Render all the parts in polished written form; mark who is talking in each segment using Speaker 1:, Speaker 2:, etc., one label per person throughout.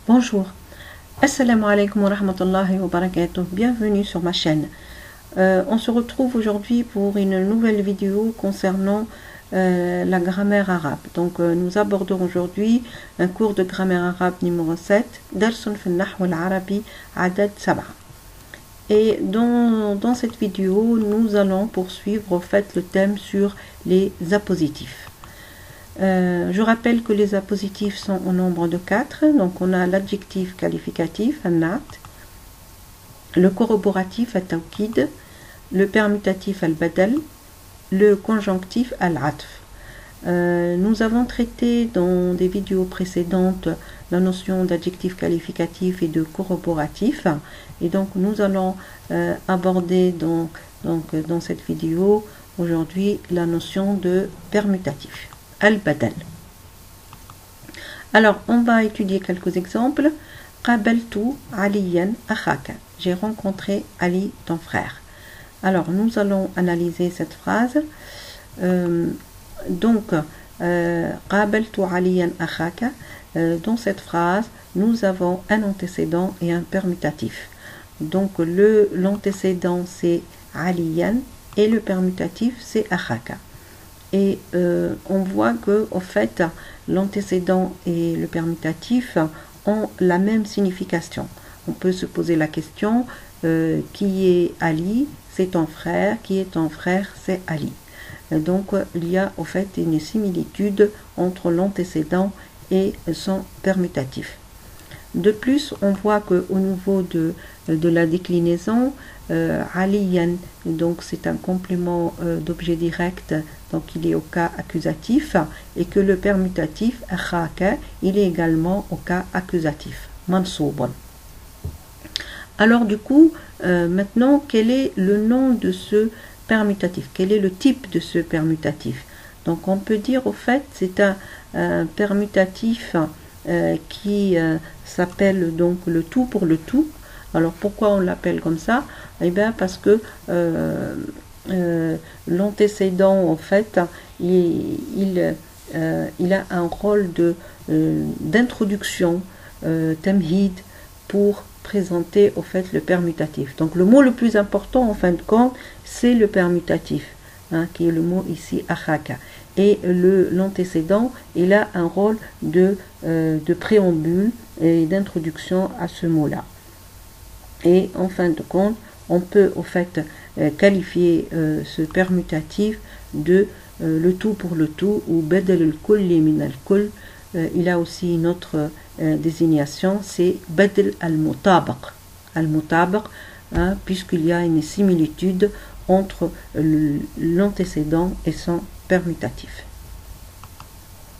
Speaker 1: Bonjour, assalamu alaikum wa rahmatullahi wa barakatuh, bienvenue sur ma chaîne. On se retrouve aujourd'hui pour une nouvelle vidéo concernant la grammaire arabe. Donc nous abordons aujourd'hui un cours de grammaire arabe numéro 7, Darsun fi al-Nahw al-Arabi Adad 7. Et dans cette vidéo, nous allons poursuivre en fait le thème sur les appositifs. Je rappelle que les appositifs sont au nombre de 4. Donc on a l'adjectif qualificatif, an-nat, le corroboratif, at-tawkid, le permutatif, al-badal, le conjonctif, al-atf. Nous avons traité dans des vidéos précédentes la notion d'adjectif qualificatif et de corroboratif. Et donc nous allons aborder dans cette vidéo aujourd'hui la notion de permutatif. Al-badal. Alors, on va étudier quelques exemples. Qabaltu Aliyan akhaka. J'ai rencontré Ali, ton frère. Alors, nous allons analyser cette phrase. Qabaltu Aliyan akhaka. Dans cette phrase, nous avons un antécédent et un permutatif. Donc, l'antécédent, c'est Aliyan et le permutatif, c'est akhaka. Et on voit que au fait l'antécédent et le permutatif ont la même signification. On peut se poser la question qui est Ali, c'est ton frère, qui est ton frère, c'est Ali. Donc il y a au fait une similitude entre l'antécédent et son permutatif. De plus, on voit que au niveau de la déclinaison, Aliyan, donc c'est un complément d'objet direct, donc il est au cas accusatif, et que le permutatif, akhaka, il est également au cas accusatif, mansouban. Alors du coup, maintenant, quel est le nom de ce permutatif? Quel est le type de ce permutatif? Donc on peut dire au fait, c'est un permutatif qui s'appelle donc le tout pour le tout. Alors pourquoi on l'appelle comme ça? Eh bien parce que l'antécédent en fait il a un rôle d'introduction, tamhid, pour présenter au fait le permutatif. Donc le mot le plus important en fin de compte, c'est le permutatif, qui est le mot ici akhaka. Et l'antécédent, il a un rôle de préambule et d'introduction à ce mot-là. Et en fin de compte, on peut au fait qualifier ce permutatif de le tout pour le tout, ou badal al-kulli min al-kull. Il a aussi une autre désignation, c'est badal al-mutabaq. Al-mutabaq, puisqu'il y a une similitude entre l'antécédent et son permutatif.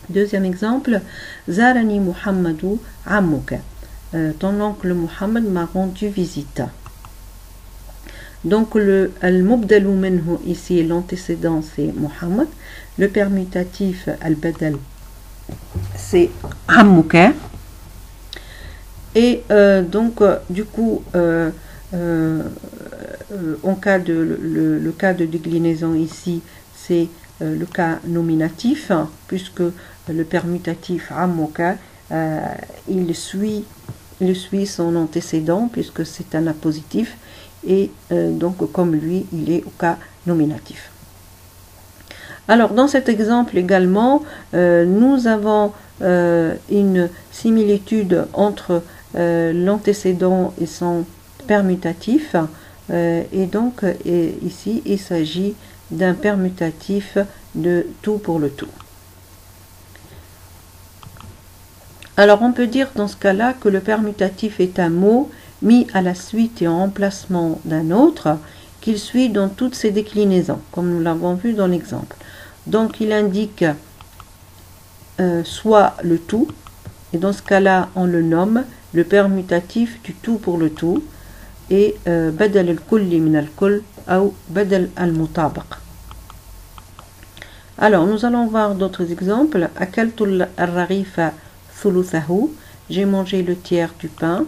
Speaker 1: Deuxième exemple, Zarani Muhammadou Ammuka. Ton oncle Muhammad m'a rendu visite. Donc le al-mubdalu minhu ici, l'antécédent c'est Muhammad, le permutatif al-badal c'est Ammuka. Et donc du coup en cas le cas de déclinaison ici, c'est le cas nominatif, puisque le permutatif Ammuka il suit son antécédent, puisque c'est un appositif, et donc comme lui il est au cas nominatif. Alors dans cet exemple également, nous avons une similitude entre l'antécédent et son permutatif, et donc ici il s'agit d'un permutatif de tout pour le tout. Alors on peut dire dans ce cas-là que le permutatif est un mot mis à la suite et en remplacement d'un autre qu'il suit dans toutes ses déclinaisons, comme nous l'avons vu dans l'exemple. Donc il indique soit le tout, et dans ce cas-là on le nomme le permutatif du tout pour le tout, et badal al-kulli min al-kull ou badal al-mutabaq. Alors nous allons voir d'autres exemples. Akaltu al-raghifa thuluthahu, j'ai mangé le tiers du pain.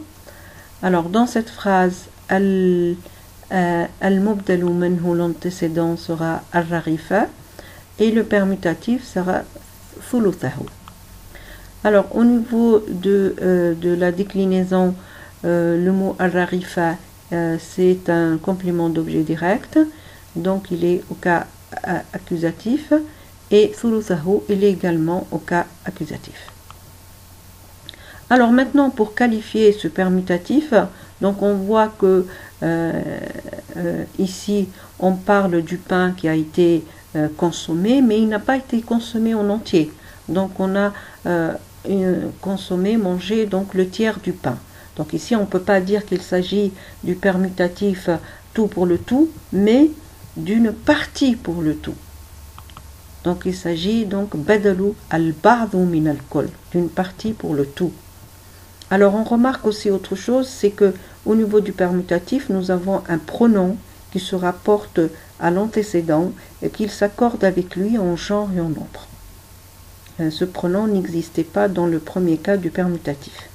Speaker 1: Alors dans cette phrase, al-mubdalu minhu, l'antécédent sera al-raghifa et le permutatif sera thuluthahu. Alors, au niveau de la déclinaison, le mot al-rarifa, c'est un complément d'objet direct, donc il est au cas accusatif, et thuluthahu, il est également au cas accusatif. Alors maintenant, pour qualifier ce permutatif, donc on voit que ici, on parle du pain qui a été consommé, mais il n'a pas été consommé en entier. Donc on a consommé, mangé donc le tiers du pain. Donc ici, on ne peut pas dire qu'il s'agit du permutatif tout pour le tout, mais d'une partie pour le tout. Donc il s'agit donc badalu al-ba'du min al-kull, d'une partie pour le tout. Alors on remarque aussi autre chose, c'est que au niveau du permutatif, nous avons un pronom qui se rapporte à l'antécédent et qu'il s'accorde avec lui en genre et en nombre. Ce pronom n'existait pas dans le premier cas du permutatif.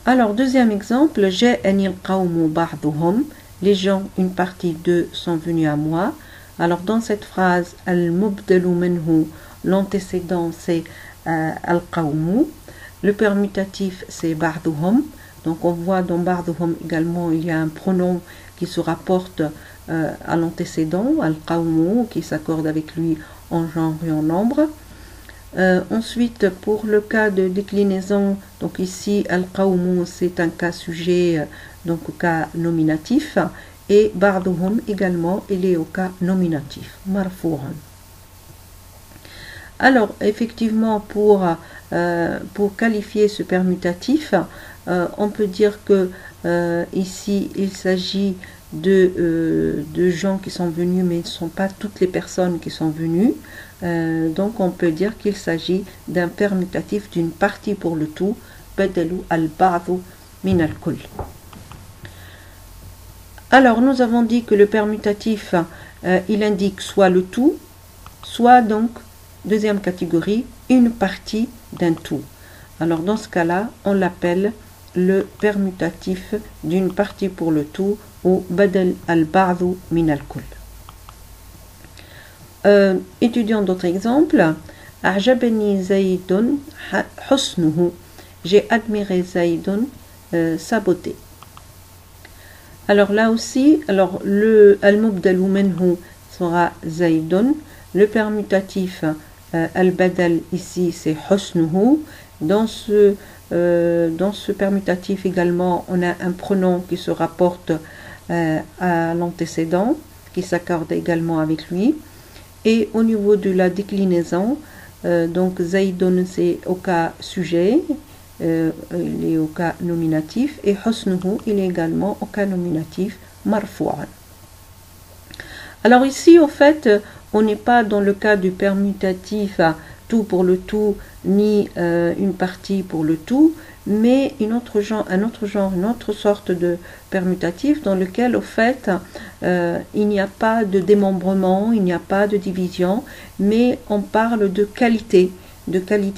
Speaker 1: Alors, deuxième exemple, ja'ani al-qawmu ba'duhum, les gens, une partie d'eux sont venus à moi. Alors, dans cette phrase, al-mubdalu minhu, l'antécédent c'est al-qawmu, le permutatif c'est ba'duhum. Donc, on voit dans ba'duhum également, il y a un pronom qui se rapporte à l'antécédent, al-qawmu, qui s'accorde avec lui en genre et en nombre. Ensuite, pour le cas de déclinaison, donc ici, al-qawmu, c'est un cas sujet, donc au cas nominatif, et ba'duhum également, il est au cas nominatif, marfu'an. Alors, effectivement, pour qualifier ce permutatif, on peut dire que ici, il s'agit de gens qui sont venus, mais ce ne sont pas toutes les personnes qui sont venues. Donc on peut dire qu'il s'agit d'un permutatif d'une partie pour le tout, badalu al-ba'du min al-kull. Alors nous avons dit que le permutatif, il indique soit le tout, soit donc, deuxième catégorie, une partie d'un tout. Alors dans ce cas-là, on l'appelle le permutatif d'une partie pour le tout, ou badal al-ba'du min al-kull. Étudions d'autres exemples. A'jabani Zaydun husnuhu. J'ai admiré Zaydun, sa beauté. Alors là aussi, alors le al-mubdalu minhu sera Zaydun. Le permutatif al-badal ici c'est husnuhu. Dans ce permutatif également, on a un pronom qui se rapporte à l'antécédent, qui s'accorde également avec lui. Et au niveau de la déclinaison, donc Zaydun c'est au cas sujet, il est au cas nominatif, et husnuhu il est également au cas nominatif, marfu'an. Alors ici, au fait, on n'est pas dans le cas du permutatif tout pour le tout, ni une partie pour le tout, mais un autre genre, une autre sorte de permutatif dans lequel, au fait, il n'y a pas de démembrement, il n'y a pas de division, mais on parle de qualité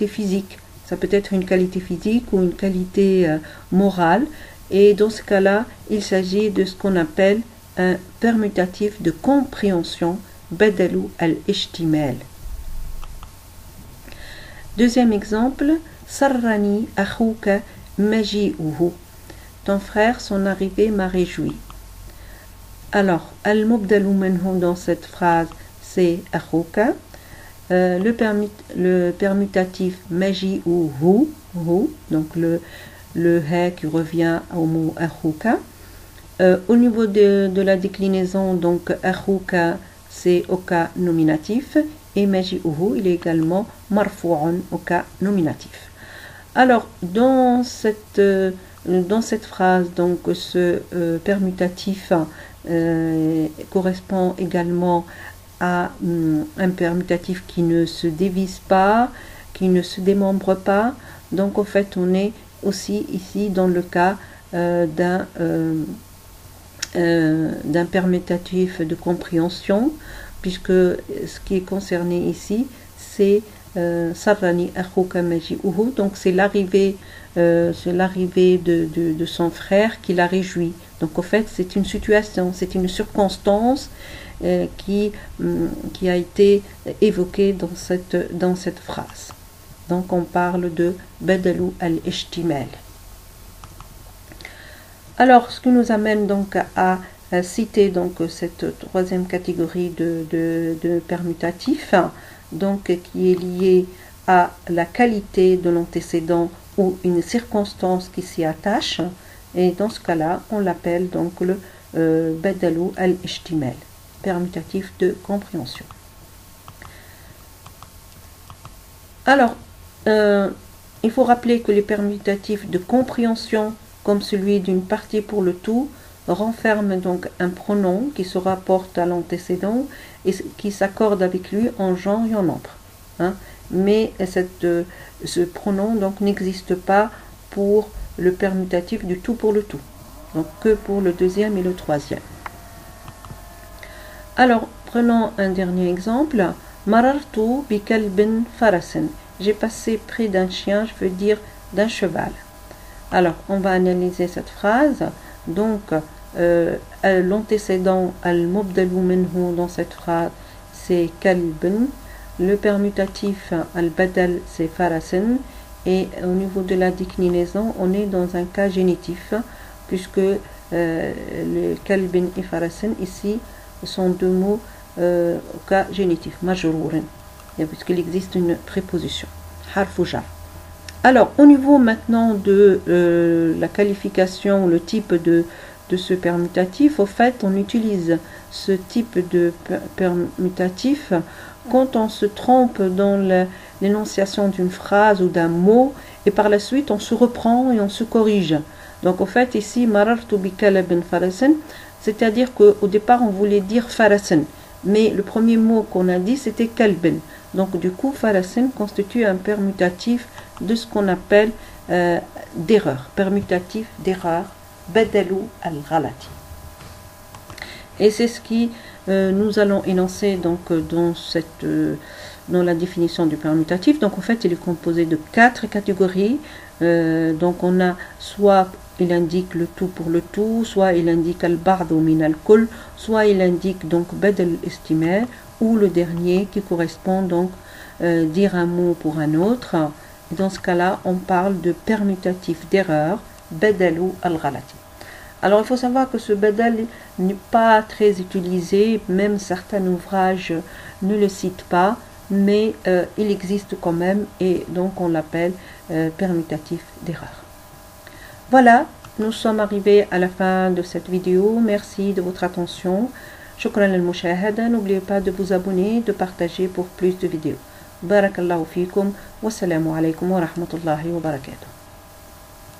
Speaker 1: physique. Ça peut être une qualité physique ou une qualité morale, et dans ce cas-là, il s'agit de ce qu'on appelle un permutatif de compréhension, badalu al-ishtimal. Deuxième exemple, sarrani akhouka maji'uhu. Ton frère, son arrivée m'a réjoui. Alors, al-mubdalu minhu dans cette phrase, c'est akhouka. Le permutatif maji'uhu, donc le ha qui revient au mot akhouka. Au niveau de la déclinaison, donc akhouka, c'est au cas nominatif. Et maji'uhu, il est également marfu'un au cas nominatif. Alors, dans cette phrase, donc ce permutatif correspond également à un permutatif qui ne se divise pas, qui ne se démembre pas. Donc, en fait, on est aussi ici dans le cas d'un permutatif de compréhension, puisque ce qui est concerné ici, c'est sarrani akhouka maji'uhu, donc c'est l'arrivée de son frère qui l'a réjoui. Donc en fait, c'est une situation, c'est une circonstance qui a été évoquée dans cette phrase. Donc on parle de Badalu al-Ishtimal. Alors, ce qui nous amène donc à citer donc cette troisième catégorie de permutatifs, donc qui est liée à la qualité de l'antécédent ou une circonstance qui s'y attache, et dans ce cas-là, on l'appelle donc le Badalu al-Ishtimal, permutatif de compréhension. Alors, il faut rappeler que les permutatifs de compréhension, comme celui d'une partie pour le tout, renferment donc un pronom qui se rapporte à l'antécédent et qui s'accorde avec lui en genre et en nombre. Hein. Mais ce pronom donc n'existe pas pour le permutatif du tout pour le tout, donc que pour le deuxième et le troisième. Alors, prenons un dernier exemple. Marartu bi kalbin farasin. J'ai passé près d'un chien, je veux dire d'un cheval. Alors, on va analyser cette phrase. Donc, l'antécédent al-mubdalu minhu dans cette phrase, c'est kalbin. Le permutatif al-badal, c'est farasin. Et au niveau de la déclinaison, on est dans un cas génitif, puisque le kalbin et farasin, ici, sont deux mots au cas génitif, majrourin, puisqu'il existe une préposition, harfu jar. Alors, au niveau maintenant de la qualification, le type de ce permutatif, au fait, on utilise ce type de permutatif quand on se trompe dans l'énonciation d'une phrase ou d'un mot, et par la suite, on se reprend et on se corrige. Donc, au fait, ici, marartu bi kalbin farasin, c'est-à-dire qu'au départ, on voulait dire farasin, mais le premier mot qu'on a dit, c'était kalbin. Donc, du coup, farasin constitue un permutatif de ce qu'on appelle d'erreur, permutatif d'erreur, badalu al-ghalati. Et c'est ce qui nous allons énoncer donc dans la définition du permutatif. Donc, en fait, il est composé de 4 catégories. Donc, on a soit il indique le tout pour le tout, soit il indique al-ba'd min al-kull, soit il indique donc badal istimar, ou le dernier qui correspond donc dire un mot pour un autre. Et dans ce cas-là, on parle de permutatif d'erreur, badalu al-ghalati. Alors, il faut savoir que ce badal n'est pas très utilisé, même certains ouvrages ne le citent pas, mais il existe quand même, et donc on l'appelle permutatif d'erreur. Voilà, nous sommes arrivés à la fin de cette vidéo. Merci de votre attention. Shukran al-mushahada. N'oubliez pas de vous abonner, de partager pour plus de vidéos. Barakallahu fikum. Wassalamu alaikum wa rahmatullahi wa barakatuh.